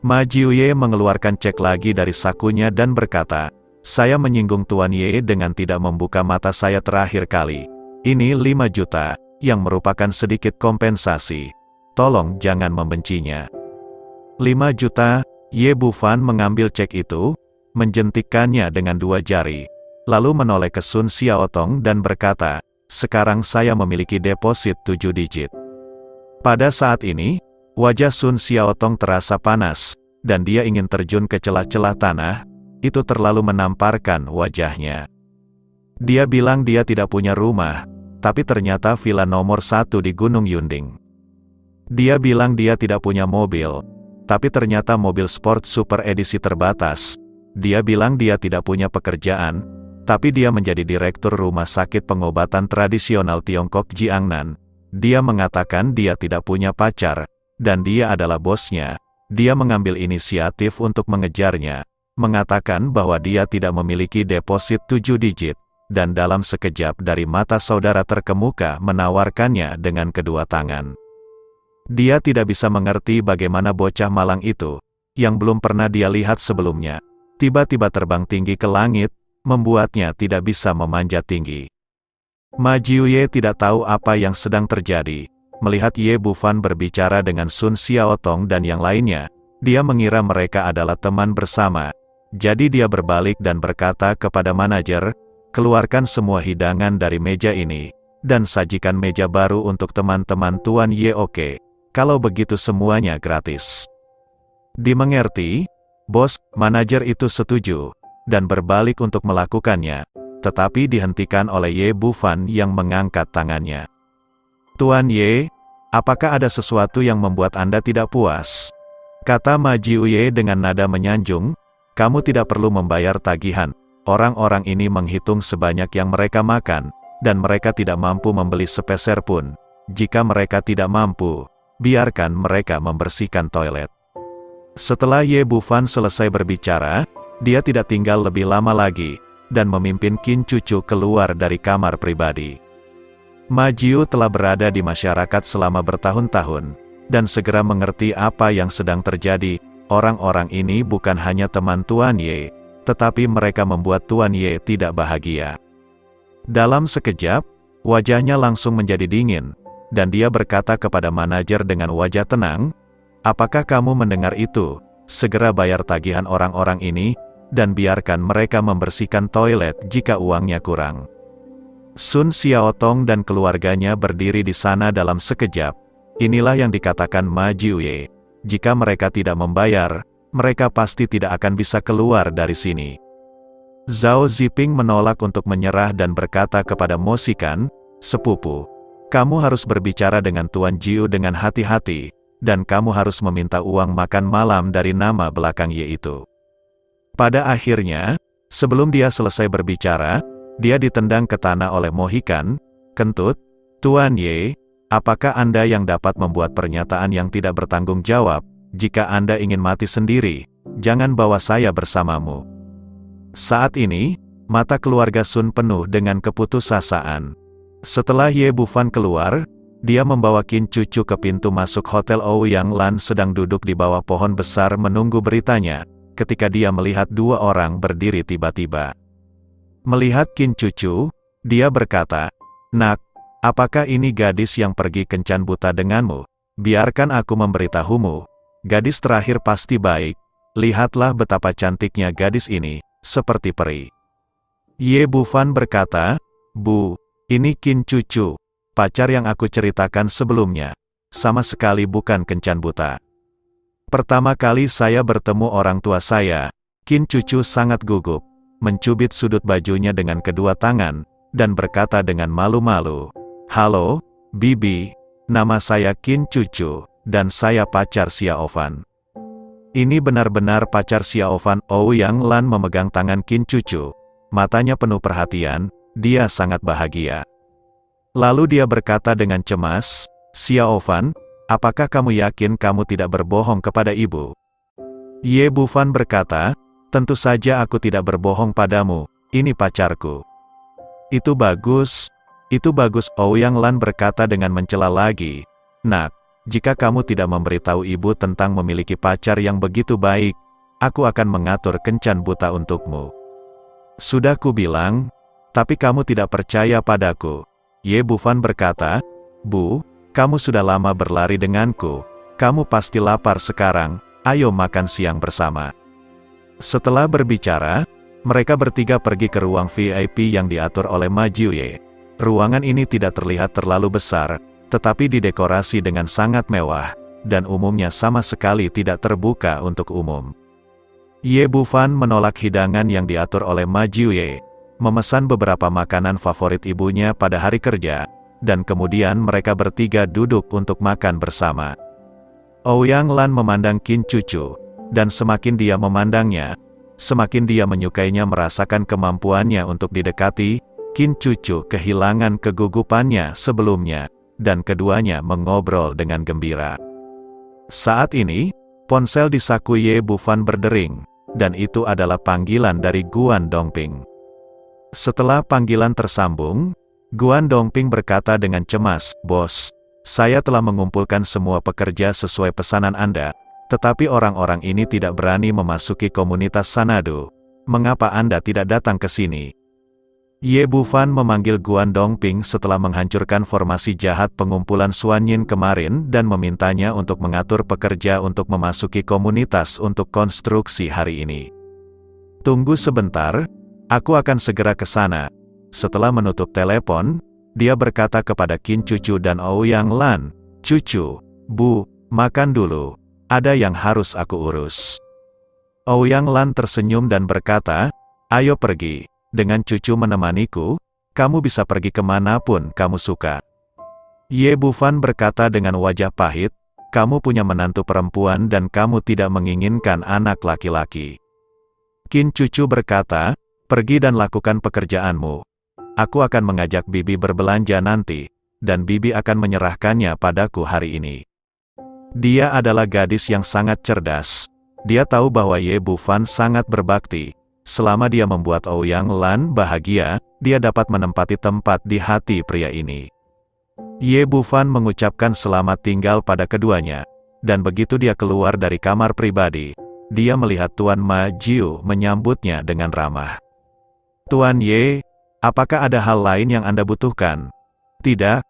Speaker 1: Ma Jiuye mengeluarkan cek lagi dari sakunya dan berkata, saya menyinggung Tuan Ye dengan tidak membuka mata saya terakhir kali. Ini 5 juta, yang merupakan sedikit kompensasi. Tolong jangan membencinya. 5 juta, Ye Bufan mengambil cek itu, menjentikkannya dengan 2 jari. Lalu menoleh ke Sun Xiaotong dan berkata, sekarang saya memiliki deposit 7 digit. Pada saat ini, wajah Sun Xiaotong terasa panas, dan dia ingin terjun ke celah-celah tanah, itu terlalu menamparkan wajahnya. Dia bilang dia tidak punya rumah, tapi ternyata villa nomor 1 di Gunung Yunding. Dia bilang dia tidak punya mobil, tapi ternyata mobil sport super edisi terbatas. Dia bilang dia tidak punya pekerjaan, tapi dia menjadi direktur rumah sakit pengobatan tradisional Tiongkok Jiangnan. Dia mengatakan dia tidak punya pacar, dan dia adalah bosnya. Dia mengambil inisiatif untuk mengejarnya, mengatakan bahwa dia tidak memiliki deposit 7 digit, dan dalam sekejap dari mata saudara terkemuka menawarkannya dengan kedua tangan. Dia tidak bisa mengerti bagaimana bocah malang itu, yang belum pernah dia lihat sebelumnya, tiba-tiba terbang tinggi ke langit, membuatnya tidak bisa memanjat tinggi. Ma Jiuye tidak tahu apa yang sedang terjadi. Melihat Ye Bufan berbicara dengan Sun Xiaotong dan yang lainnya, dia mengira mereka adalah teman bersama. Jadi dia berbalik dan berkata kepada manajer, keluarkan semua hidangan dari meja ini, dan sajikan meja baru untuk teman-teman Tuan Ye. Oke, kalau begitu semuanya gratis. Dimengerti, bos. Manajer itu setuju, dan berbalik untuk melakukannya, tetapi dihentikan oleh Ye Bufan yang mengangkat tangannya. Tuan Ye, apakah ada sesuatu yang membuat Anda tidak puas? Kata Ma Jiuye dengan nada menyanjung, kamu tidak perlu membayar tagihan. Orang-orang ini menghitung sebanyak yang mereka makan, dan mereka tidak mampu membeli sepeser pun. Jika mereka tidak mampu, biarkan mereka membersihkan toilet. Setelah Ye Bufan selesai berbicara, dia tidak tinggal lebih lama lagi, dan memimpin Qin Cucu keluar dari kamar pribadi. Ma Jiu telah berada di masyarakat selama bertahun-tahun, dan segera mengerti apa yang sedang terjadi. Orang-orang ini bukan hanya teman Tuan Ye, tetapi mereka membuat Tuan Ye tidak bahagia. Dalam sekejap, wajahnya langsung menjadi dingin, dan dia berkata kepada manajer dengan wajah tenang, apakah kamu mendengar itu? Segera bayar tagihan orang-orang ini, dan biarkan mereka membersihkan toilet jika uangnya kurang. Sun Xiaotong dan keluarganya berdiri di sana dalam sekejap. Inilah yang dikatakan Ma Jiuye. Jika mereka tidak membayar, mereka pasti tidak akan bisa keluar dari sini. Zhao Ziping menolak untuk menyerah dan berkata kepada Mo Sikan, sepupu, kamu harus berbicara dengan Tuan Jiu dengan hati-hati, dan kamu harus meminta uang makan malam dari nama belakang Ye itu. Pada akhirnya, sebelum dia selesai berbicara, dia ditendang ke tanah oleh Mohikan. Kentut, Tuan Ye, apakah Anda yang dapat membuat pernyataan yang tidak bertanggung jawab? Jika Anda ingin mati sendiri, jangan bawa saya bersamamu. Saat ini, mata keluarga Sun penuh dengan keputusasaan. Setelah Ye Bufan keluar, dia membawa Qin Cucu ke pintu masuk hotel. Ouyang Lan sedang duduk di bawah pohon besar menunggu beritanya, ketika dia melihat 2 orang berdiri tiba-tiba. Melihat Qin Cucu, dia berkata, "Nak, apakah ini gadis yang pergi kencan buta denganmu? Biarkan aku memberitahumu, gadis terakhir pasti baik. Lihatlah betapa cantiknya gadis ini, seperti peri." Ye Bufan berkata, "Bu, ini Qin Cucu, pacar yang aku ceritakan sebelumnya. Sama sekali bukan kencan buta. Pertama kali saya bertemu orang tua saya, Qin Cucu sangat gugup, mencubit sudut bajunya dengan kedua tangan, dan berkata dengan malu-malu, 'Halo, Bibi, nama saya Qin Cucu, dan saya pacar Xiaofan.'" Ini benar-benar pacar Xiaofan. Ouyang Lan memegang tangan Qin Cucu. Matanya penuh perhatian, dia sangat bahagia. Lalu dia berkata dengan cemas, "Xiaofan, apakah kamu yakin kamu tidak berbohong kepada ibu?" Ye Bufan berkata, "Tentu saja aku tidak berbohong padamu, ini pacarku." Itu bagus. Ouyang Lan berkata dengan mencela lagi, "Nak, jika kamu tidak memberitahu ibu tentang memiliki pacar yang begitu baik, aku akan mengatur kencan buta untukmu." "Sudah kubilang, tapi kamu tidak percaya padaku." Ye Bufan berkata, "Bu, kamu sudah lama berlari denganku, kamu pasti lapar sekarang, ayo makan siang bersama." Setelah berbicara, mereka bertiga pergi ke ruang VIP yang diatur oleh Ma Jiuye. Ruangan ini tidak terlihat terlalu besar, tetapi didekorasi dengan sangat mewah, dan umumnya sama sekali tidak terbuka untuk umum. Ye Bufan menolak hidangan yang diatur oleh Ma Jiuye, memesan beberapa makanan favorit ibunya pada hari kerja, dan kemudian mereka bertiga duduk untuk makan bersama. Ouyang Lan memandang Qin Cucu, dan semakin dia memandangnya, semakin dia menyukainya. Merasakan kemampuannya untuk didekati, Qin Cucu kehilangan kegugupannya sebelumnya, dan keduanya mengobrol dengan gembira. Saat ini, ponsel di saku Ye Bufan berdering, dan itu adalah panggilan dari Guan Dongping. Setelah panggilan tersambung, Guan Dongping berkata dengan cemas, "Bos, saya telah mengumpulkan semua pekerja sesuai pesanan Anda, tetapi orang-orang ini tidak berani memasuki komunitas Sanadu. Mengapa Anda tidak datang ke sini?" Ye Bufan memanggil Guan Dongping setelah menghancurkan formasi jahat pengumpulan Suanyin kemarin dan memintanya untuk mengatur pekerja untuk memasuki komunitas untuk konstruksi hari ini. "Tunggu sebentar, aku akan segera ke sana." Setelah menutup telepon, dia berkata kepada Qin Cucu dan Ouyang Lan, "Cucu, Bu, makan dulu. Ada yang harus aku urus." Ouyang Lan tersenyum dan berkata, "Ayo pergi. Dengan Cucu menemaniku, kamu bisa pergi kemanapun kamu suka." Ye Bufan berkata dengan wajah pahit, "Kamu punya menantu perempuan dan kamu tidak menginginkan anak laki-laki." Qin Cucu berkata, "Pergi dan lakukan pekerjaanmu. Aku akan mengajak Bibi berbelanja nanti, dan Bibi akan menyerahkannya padaku hari ini." Dia adalah gadis yang sangat cerdas. Dia tahu bahwa Ye Bufan sangat berbakti. Selama dia membuat Ouyang Lan bahagia, dia dapat menempati tempat di hati pria ini. Ye Bufan mengucapkan selamat tinggal pada keduanya, dan begitu dia keluar dari kamar pribadi, dia melihat Tuan Ma Jiu menyambutnya dengan ramah. "Tuan Ye, apakah ada hal lain yang Anda butuhkan?" "Tidak,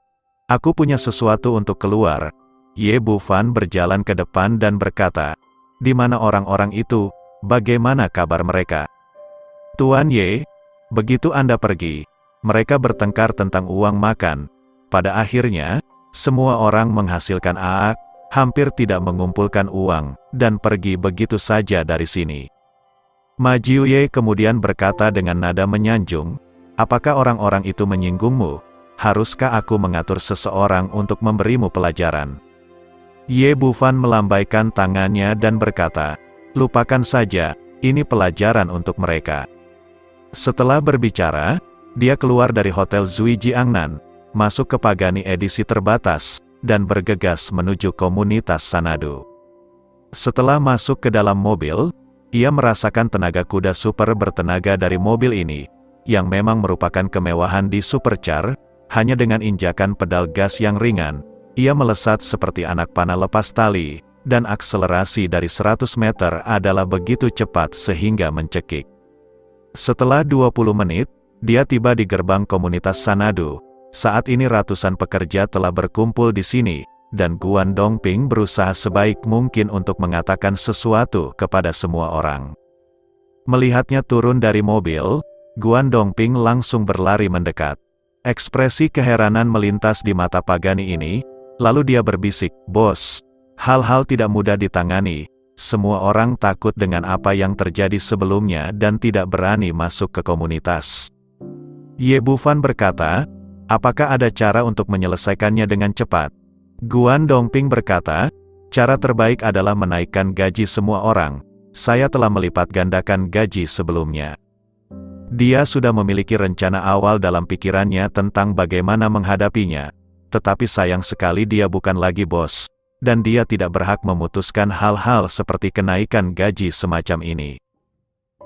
Speaker 1: aku punya sesuatu untuk keluar." Ye Bufan berjalan ke depan dan berkata, "Di mana orang-orang itu? Bagaimana kabar mereka?" "Tuan Ye, begitu Anda pergi, mereka bertengkar tentang uang makan. Pada akhirnya, semua orang menghasilkan aak, hampir tidak mengumpulkan uang, dan pergi begitu saja dari sini." Ma Jiuye kemudian berkata dengan nada menyanjung, "Apakah orang-orang itu menyinggungmu? Haruskah aku mengatur seseorang untuk memberimu pelajaran?" Ye Bufan melambaikan tangannya dan berkata, "Lupakan saja, ini pelajaran untuk mereka." Setelah berbicara, dia keluar dari Hotel Zui Jiangnan, masuk ke Pagani edisi terbatas, dan bergegas menuju komunitas Sanadu. Setelah masuk ke dalam mobil, ia merasakan tenaga kuda super bertenaga dari mobil ini, yang memang merupakan kemewahan di supercar. Hanya dengan injakan pedal gas yang ringan, ia melesat seperti anak panah lepas tali, dan akselerasi dari 100 meter adalah begitu cepat sehingga mencekik. Setelah 20 menit, Dia tiba di gerbang komunitas Sanadu. Saat ini ratusan pekerja telah berkumpul di sini, dan Guan Dongping berusaha sebaik mungkin untuk mengatakan sesuatu kepada semua orang. Melihatnya turun dari mobil, Guan Dongping langsung berlari mendekat. Ekspresi keheranan melintas di mata Pagani ini, lalu dia berbisik, "Bos, hal-hal tidak mudah ditangani. Semua orang takut dengan apa yang terjadi sebelumnya dan tidak berani masuk ke komunitas." Ye Bufan berkata, "Apakah ada cara untuk menyelesaikannya dengan cepat?" Guan Dongping berkata, "Cara terbaik adalah menaikkan gaji semua orang. Saya telah melipat gandakan gaji sebelumnya." Dia sudah memiliki rencana awal dalam pikirannya tentang bagaimana menghadapinya. Tetapi sayang sekali dia bukan lagi bos, dan dia tidak berhak memutuskan hal-hal seperti kenaikan gaji semacam ini.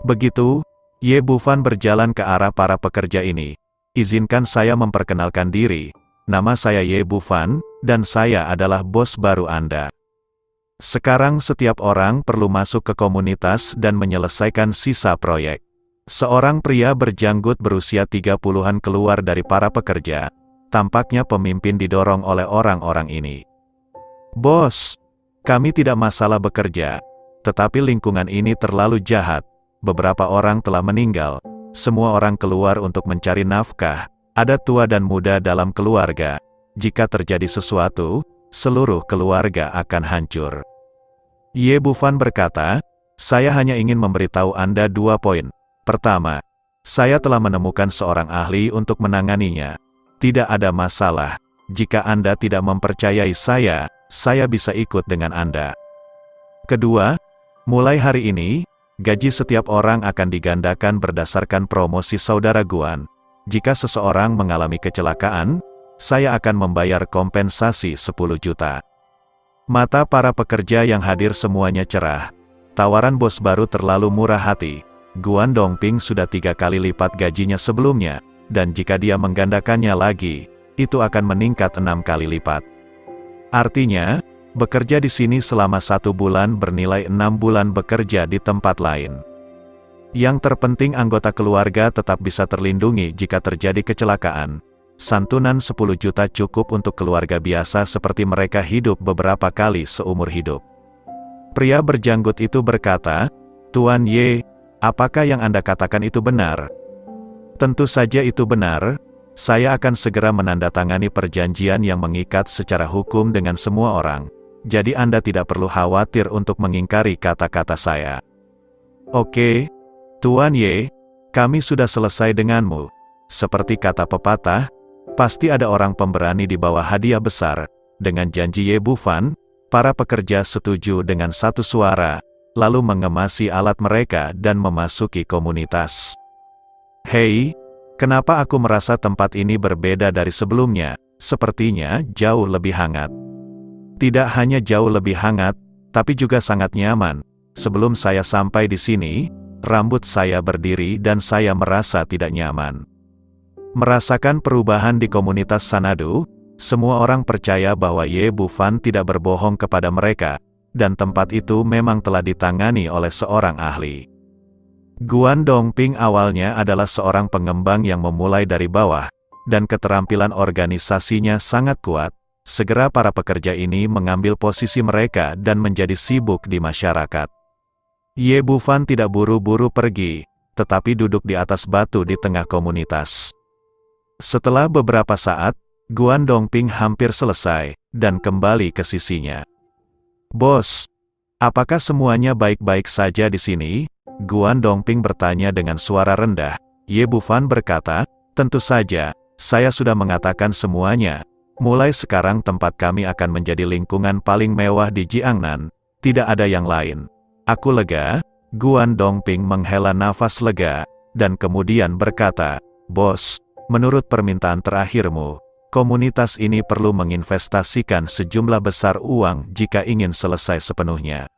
Speaker 1: Begitu, Ye Bufan berjalan ke arah para pekerja ini. "Izinkan saya memperkenalkan diri. Nama saya Ye Bufan, dan saya adalah bos baru Anda. Sekarang setiap orang perlu masuk ke komunitas dan menyelesaikan sisa proyek." Seorang pria berjanggut berusia 30-an keluar dari para pekerja. Tampaknya pemimpin didorong oleh orang-orang ini. "Bos, kami tidak masalah bekerja. Tetapi lingkungan ini terlalu jahat. Beberapa orang telah meninggal. Semua orang keluar untuk mencari nafkah. Ada tua dan muda dalam keluarga. Jika terjadi sesuatu, seluruh keluarga akan hancur." Ye Bufan berkata, "Saya hanya ingin memberitahu Anda 2 poin. Pertama, saya telah menemukan seorang ahli untuk menanganinya. Tidak ada masalah. Jika Anda tidak mempercayai saya bisa ikut dengan Anda. Kedua, mulai hari ini, gaji setiap orang akan digandakan berdasarkan promosi saudara Guan. Jika seseorang mengalami kecelakaan, saya akan membayar kompensasi 10 juta. Mata para pekerja yang hadir semuanya cerah. Tawaran bos baru terlalu murah hati. Guan Dongping sudah 3 kali lipat gajinya sebelumnya, dan jika dia menggandakannya lagi, itu akan meningkat 6 kali lipat. Artinya, bekerja di sini selama 1 bulan bernilai 6 bulan bekerja di tempat lain. Yang terpenting anggota keluarga tetap bisa terlindungi jika terjadi kecelakaan. Santunan 10 juta cukup untuk keluarga biasa seperti mereka hidup beberapa kali seumur hidup." Pria berjanggut itu berkata, "Tuan Ye, apakah yang Anda katakan itu benar?" "Tentu saja itu benar. Saya akan segera menandatangani perjanjian yang mengikat secara hukum dengan semua orang. Jadi Anda tidak perlu khawatir untuk mengingkari kata-kata saya." "Oke, Tuan Ye, kami sudah selesai denganmu. Seperti kata pepatah, pasti ada orang pemberani di bawah hadiah besar." Dengan janji Ye Bufan, para pekerja setuju dengan satu suara, lalu mengemasi alat mereka dan memasuki komunitas. "Hei, kenapa aku merasa tempat ini berbeda dari sebelumnya? Sepertinya jauh lebih hangat." "Tidak hanya jauh lebih hangat, tapi juga sangat nyaman. Sebelum saya sampai di sini, rambut saya berdiri dan saya merasa tidak nyaman." Merasakan perubahan di komunitas Sanadu, semua orang percaya bahwa Ye Bufan tidak berbohong kepada mereka, dan tempat itu memang telah ditangani oleh seorang ahli. Guan Dongping awalnya adalah seorang pengembang yang memulai dari bawah, dan keterampilan organisasinya sangat kuat. Segera para pekerja ini mengambil posisi mereka dan menjadi sibuk di masyarakat. Ye Bufan tidak buru-buru pergi, tetapi duduk di atas batu di tengah komunitas. Setelah beberapa saat, Guan Dongping hampir selesai, dan kembali ke sisinya. "Bos, apakah semuanya baik-baik saja di sini?" Guan Dongping bertanya dengan suara rendah. Ye Bufan berkata, "Tentu saja, saya sudah mengatakan semuanya. Mulai sekarang tempat kami akan menjadi lingkungan paling mewah di Jiangnan. Tidak ada yang lain." "Aku lega." Guan Dongping menghela nafas lega, dan kemudian berkata, "Bos, menurut permintaan terakhirmu, komunitas ini perlu menginvestasikan sejumlah besar uang jika ingin selesai sepenuhnya.